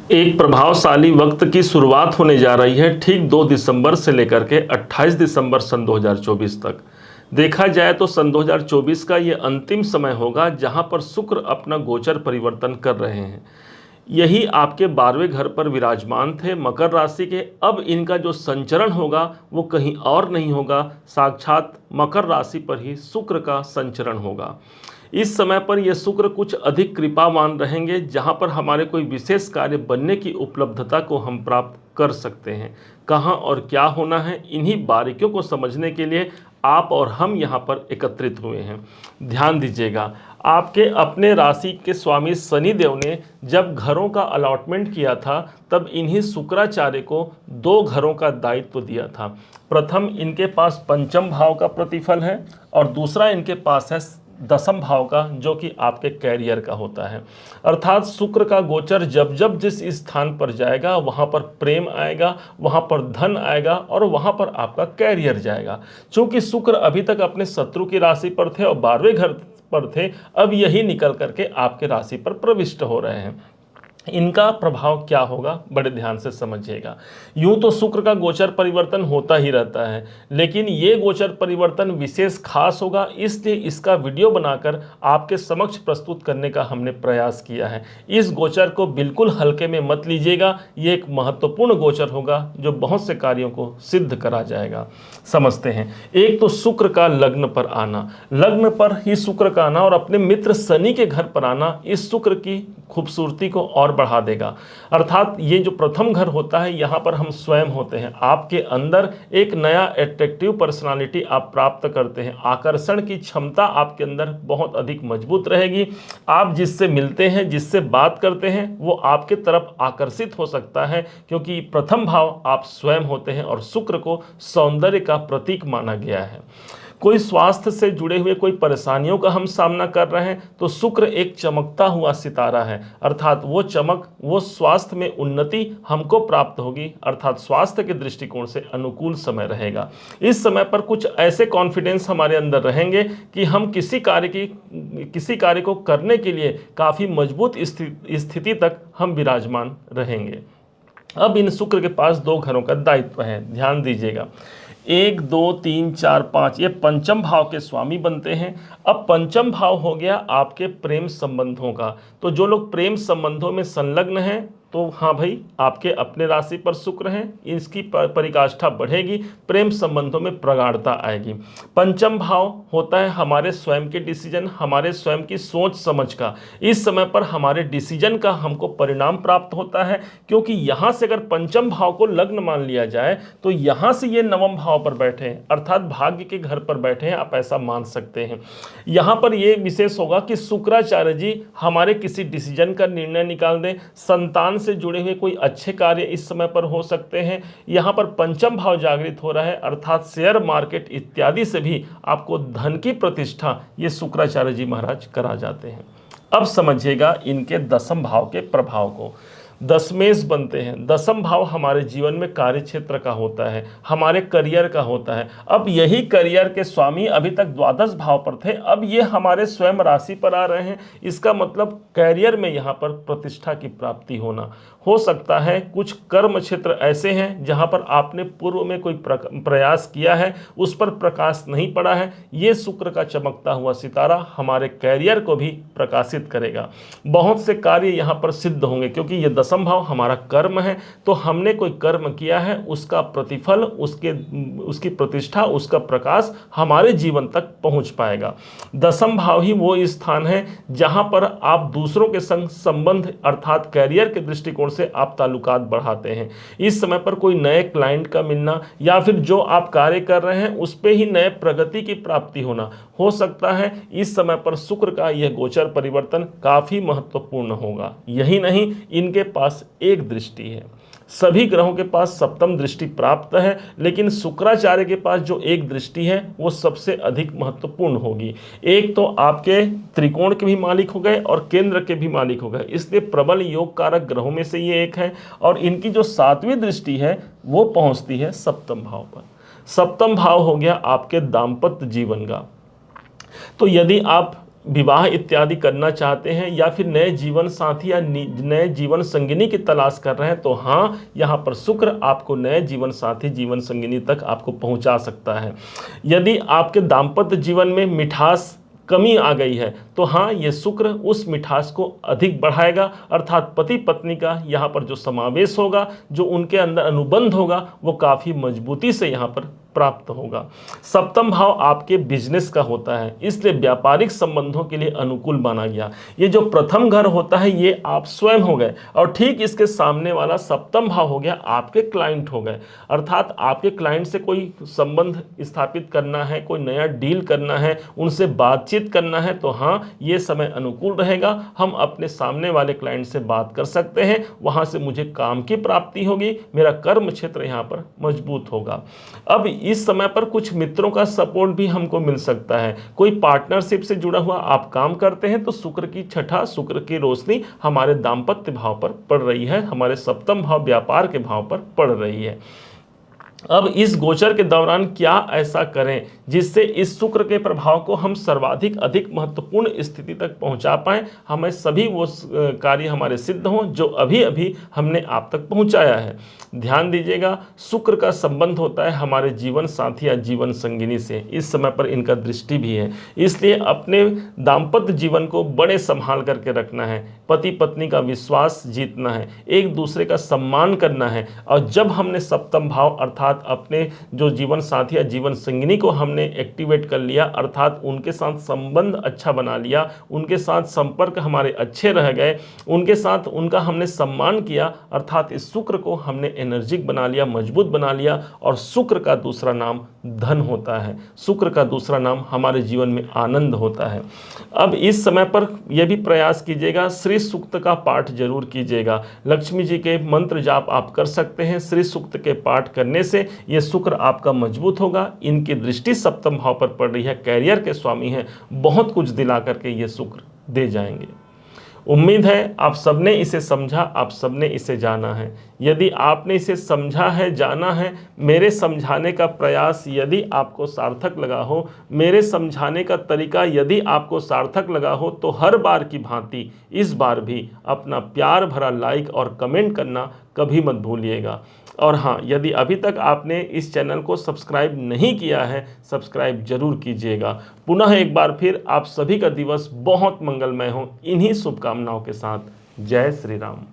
एक प्रभावशाली वक्त की शुरुआत होने जा रही है ठीक 2 दिसंबर से लेकर के 28 दिसंबर सन 2024 तक। देखा जाए तो सन 2024 का ये अंतिम समय होगा जहां पर शुक्र अपना गोचर परिवर्तन कर रहे हैं। यही आपके 12वें घर पर विराजमान थे मकर राशि के। अब इनका जो संचरण होगा वो कहीं और नहीं होगा, साक्षात मकर राशि पर ही शुक्र का संचरण होगा। इस समय पर ये शुक्र कुछ अधिक कृपावान रहेंगे, जहां पर हमारे कोई विशेष कार्य बनने की उपलब्धता को हम प्राप्त कर सकते हैं। कहाँ और क्या होना है, इन्हीं बारीकियों को समझने के लिए आप और हम यहाँ पर एकत्रित हुए हैं। ध्यान दीजिएगा, आपके अपने राशि के स्वामी शनि देव ने जब घरों का अलॉटमेंट किया था तब इन्हीं शुक्राचार्य को 2 घरों का दायित्व दिया था। प्रथम इनके पास पंचम भाव का प्रतिफल है और दूसरा इनके पास है दसम भाव का, जो कि आपके कैरियर का होता है। अर्थात शुक्र का गोचर जब जब जिस स्थान पर जाएगा वहाँ पर प्रेम आएगा, वहाँ पर धन आएगा और वहाँ पर आपका कैरियर जाएगा। चूंकि शुक्र अभी तक अपने शत्रु की राशि पर थे और 12वें घर पर थे, अब यही निकल करके आपके राशि पर प्रविष्ट हो रहे हैं। इनका प्रभाव क्या होगा, बड़े ध्यान से समझिएगा। यूं तो शुक्र का गोचर परिवर्तन होता ही रहता है, लेकिन ये गोचर परिवर्तन विशेष खास होगा, इसलिए इसका वीडियो बनाकर आपके समक्ष प्रस्तुत करने का हमने प्रयास किया है। इस गोचर को बिल्कुल हल्के में मत लीजिएगा, ये एक महत्वपूर्ण गोचर होगा जो बहुत से कार्यों को सिद्ध करा जाएगा। समझते हैं। एक तो शुक्र का लग्न पर आना, लग्न पर ही शुक्र का आना और अपने मित्र शनि के घर पर आना इस शुक्र की खूबसूरती को और बढ़ा देगा। अर्थात ये जो प्रथम घर होता है, यहाँ पर हम स्वयं होते हैं। आपके अंदर एक नया एट्रैक्टिव पर्सनालिटी आप प्राप्त करते हैं। आकर्षण की क्षमता आपके अंदर बहुत अधिक मजबूत रहेगी। आप जिससे मिलते हैं, जिससे बात करते हैं, वो आपके तरफ आकर्षित हो सकता है, क्योंकि प्रथम भाव आप स्वयं होते हैं और शुक्र को सौंदर्य का प्रतीक माना गया है। कोई स्वास्थ्य से जुड़े हुए कोई परेशानियों का हम सामना कर रहे हैं तो शुक्र एक चमकता हुआ सितारा है। अर्थात वो चमक, वो स्वास्थ्य में उन्नति हमको प्राप्त होगी, अर्थात स्वास्थ्य के दृष्टिकोण से अनुकूल समय रहेगा। इस समय पर कुछ ऐसे कॉन्फिडेंस हमारे अंदर रहेंगे कि हम किसी कार्य को करने के लिए काफ़ी मजबूत स्थिति तक हम विराजमान रहेंगे। अब इन शुक्र के पास 2 घरों का दायित्व है, ध्यान दीजिएगा। 1 2 3 4 5 ये पंचम भाव के स्वामी बनते हैं। अब पंचम भाव हो गया आपके प्रेम संबंधों का। तो जो लोग प्रेम संबंधों में संलग्न हैं, तो हाँ भाई, आपके अपने राशि पर शुक्र हैं, इसकी परिकाष्ठा बढ़ेगी, प्रेम संबंधों में प्रगाढ़ता आएगी। पंचम भाव होता है हमारे स्वयं के डिसीजन, हमारे स्वयं की सोच समझ का। इस समय पर हमारे डिसीजन का हमको परिणाम प्राप्त होता है, क्योंकि यहाँ से अगर पंचम भाव को लग्न मान लिया जाए तो यहाँ से ये नवम भाव पर बैठे हैं, अर्थात भाग्य के घर पर बैठे हैं, आप ऐसा मान सकते हैं। यहाँ पर यह विशेष होगा कि शुक्राचार्य जी हमारे किसी डिसीजन का निर्णय निकाल दें, संतान से जुड़े हुए कोई अच्छे कार्य इस समय पर हो सकते हैं। यहाँ पर पंचम भाव जागृत हो रहा है, अर्थात शेयर मार्केट इत्यादि से भी आपको धन की प्रतिष्ठा ये शुक्राचार्य जी महाराज करा जाते हैं। अब समझिएगा इनके दसम भाव के प्रभाव को। दशमेश बनते हैं। दसम भाव हमारे जीवन में कार्य क्षेत्र का होता है, हमारे करियर का होता है। अब यही करियर के स्वामी अभी तक द्वादश भाव पर थे, अब ये हमारे स्वयं राशि पर आ रहे हैं। इसका मतलब कैरियर में यहाँ पर प्रतिष्ठा की प्राप्ति होना हो सकता है। कुछ कर्म क्षेत्र ऐसे हैं जहाँ पर आपने पूर्व में कोई प्रयास किया है, उस पर प्रकाश नहीं पड़ा है। ये शुक्र का चमकता हुआ सितारा हमारे कैरियर को भी प्रकाशित करेगा। बहुत से कार्य यहाँ पर सिद्ध होंगे, क्योंकि ये दसम भाव हमारा कर्म है। तो हमने कोई कर्म किया है, उसका प्रतिफल, उसकी प्रतिष्ठा, उसका प्रकाश हमारे जीवन तक पहुंच पाएगा। दसम भाव ही वो स्थान है जहां पर आप दूसरों के संग संबंध अर्थात कैरियर के दृष्टिकोण से आप ताल्लुकात बढ़ाते हैं। इस समय पर कोई नए क्लाइंट का मिलना या फिर जो आप कार्य कर रहे हैं उस पे ही नए प्रगति की प्राप्ति होना हो सकता है। इस समय पर शुक्र का यह गोचर परिवर्तन काफी महत्वपूर्ण होगा। यही नहीं, इनके पास एक दृष्टि है। सभी ग्रहों के पास सप्तम दृष्टि प्राप्त है, लेकिन शुक्राचार्य के पास जो एक दृष्टि है वो सबसे अधिक महत्वपूर्ण होगी। एक तो आपके त्रिकोण के भी मालिक हो गए और केंद्र के भी मालिक हो गए, इसलिए प्रबल योग कारक ग्रहों में से ये एक है। और इनकी जो 7वीं दृष्टि है वो पहुंचती है सप्तम भाव पर। सप्तम भाव हो गया आपके दाम्पत्य जीवन का। तो यदि आप विवाह इत्यादि करना चाहते हैं या फिर नए जीवन साथी या नए जीवन संगिनी की तलाश कर रहे हैं, तो हाँ, यहाँ पर शुक्र आपको नए जीवन साथी, जीवन संगिनी तक आपको पहुँचा सकता है। यदि आपके दाम्पत्य जीवन में मिठास कमी आ गई है, तो हाँ, ये शुक्र उस मिठास को अधिक बढ़ाएगा, अर्थात पति पत्नी का यहाँ पर जो समावेश होगा, जो उनके अंदर अनुबंध होगा, वो काफ़ी मजबूती से यहाँ पर प्राप्त होगा। सप्तम भाव आपके बिजनेस का होता है, इसलिए व्यापारिक संबंधों के लिए अनुकूल माना गया। ये जो प्रथम घर होता है ये आप स्वयं हो गए, और ठीक इसके सामने वाला सप्तम भाव हो गया आपके क्लाइंट हो गए, अर्थात आपके क्लाइंट से कोई संबंध स्थापित करना है, कोई नया डील करना है, उनसे बातचीत करना है, तो हाँ, ये समय अनुकूल रहेगा। हम अपने सामने वाले क्लाइंट से बात कर सकते हैं, वहाँ से मुझे काम की प्राप्ति होगी, मेरा कर्म क्षेत्र यहाँ पर मजबूत होगा। अब इस समय पर कुछ मित्रों का सपोर्ट भी हमको मिल सकता है। कोई पार्टनरशिप से जुड़ा हुआ आप काम करते हैं, तो शुक्र की छठा, शुक्र की रोशनी हमारे दाम्पत्य भाव पर पड़ रही है, हमारे सप्तम भाव व्यापार के भाव पर पड़ रही है। अब इस गोचर के दौरान क्या ऐसा करें जिससे इस शुक्र के प्रभाव को हम सर्वाधिक अधिक महत्वपूर्ण स्थिति तक पहुंचा पाएं, हमें सभी वो कार्य हमारे सिद्ध हों जो अभी अभी हमने आप तक पहुंचाया है। ध्यान दीजिएगा, शुक्र का संबंध होता है हमारे जीवन साथी या जीवन संगिनी से। इस समय पर इनका दृष्टि भी है, इसलिए अपने दाम्पत्य जीवन को बड़े संभाल करके रखना है, पति पत्नी का विश्वास जीतना है, एक दूसरे का सम्मान करना है। और जब हमने सप्तम भाव अर्थात अपने जो जीवन साथी या जीवन संगिनी को हमने एक्टिवेट कर लिया, अर्थात उनके साथ संबंध अच्छा बना लिया, उनके साथ संपर्क हमारे अच्छे रह गए, उनके साथ उनका हमने सम्मान किया, अर्थात इस शुक्र को हमने एनर्जिक बना लिया, मजबूत बना लिया। और शुक्र का दूसरा नाम धन होता है, शुक्र का दूसरा नाम हमारे जीवन में आनंद होता है। अब इस समय पर यह भी प्रयास कीजिएगा, श्री सूक्त का पाठ जरूर कीजिएगा। लक्ष्मी जी के मंत्र जाप आप कर सकते हैं, श्री सूक्त के पाठ करने से यह शुक्र आपका मजबूत होगा। इनकी दृष्टि सप्तम भाव पर पड़ रही है, कैरियर के स्वामी हैं, बहुत कुछ दिला करके ये शुक्र दे जाएंगे। उम्मीद है आप सबने इसे समझा, आप सबने इसे जाना है। यदि आपने इसे समझा है, जाना है, मेरे समझाने का प्रयास यदि आपको सार्थक लगा हो, मेरे समझाने का तरीका यदि आपको सार्थक लगा हो, तो हर बार की भांति इस बार भी अपना प्यार भरा लाइक और कमेंट करना कभी मत भूलिएगा। और हाँ, यदि अभी तक आपने इस चैनल को सब्सक्राइब नहीं किया है, सब्सक्राइब जरूर कीजिएगा। पुनः एक बार फिर आप सभी का दिवस बहुत मंगलमय हो, इन्हीं शुभकामनाओं के साथ। जय श्री राम।